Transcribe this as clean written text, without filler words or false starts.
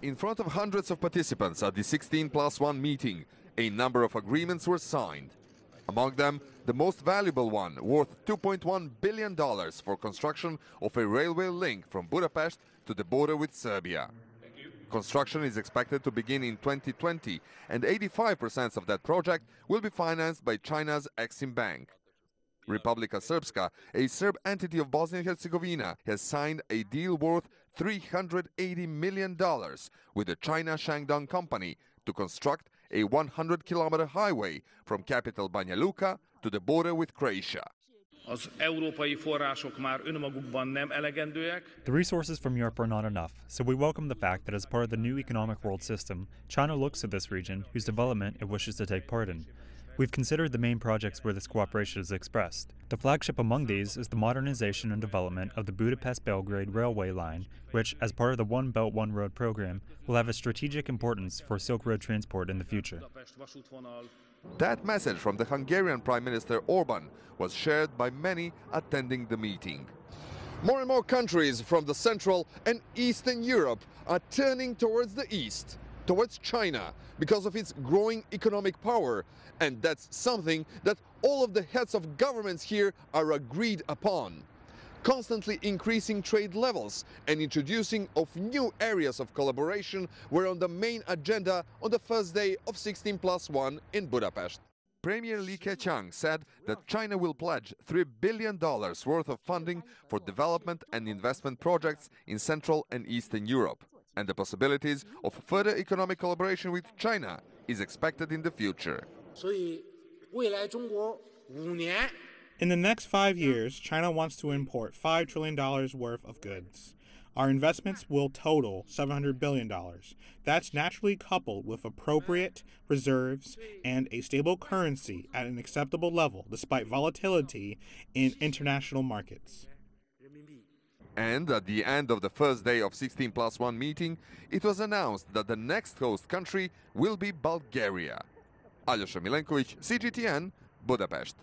In front of hundreds of participants at the 16+1 meeting, a number of agreements were signed. Among them, the most valuable one, worth $2.1 billion for construction of a railway link from Budapest to the border with Serbia. Construction is expected to begin in 2020, and 85% of that project will be financed by China's Exim Bank. Republika Srpska, a Serb entity of Bosnia and Herzegovina, has signed a deal worth $380 million with the China Shandong company to construct a 100-kilometer highway from capital Banja Luka to the border with Croatia. The resources from Europe are not enough, so we welcome the fact that as part of the new economic world system, China looks to this region whose development it wishes to take part in. We've considered the main projects where this cooperation is expressed. The flagship among these is the modernization and development of the Budapest-Belgrade railway line, which, as part of the One Belt, One Road program, will have a strategic importance for Silk Road transport in the future. That message from the Hungarian Prime Minister Orban was shared by many attending the meeting. More and more countries from the Central and Eastern Europe are turning towards the East, towards China, because of its growing economic power, and that's something that all of the heads of governments here are agreed upon. Constantly increasing trade levels and introducing of new areas of collaboration were on the main agenda on the first day of 16+1 in Budapest. Premier Li Keqiang said that China will pledge $3 billion worth of funding for development and investment projects in Central and Eastern Europe, and the possibilities of further economic collaboration with China is expected in the future. In the next 5 years, China wants to import $5 trillion worth of goods. Our investments will total $700 billion. That's naturally coupled with appropriate reserves and a stable currency at an acceptable level despite volatility in international markets. And at the end of the first day of 16+1 meeting, it was announced that the next host country will be Bulgaria. Aljosha Milenkovic, CGTN, Budapest.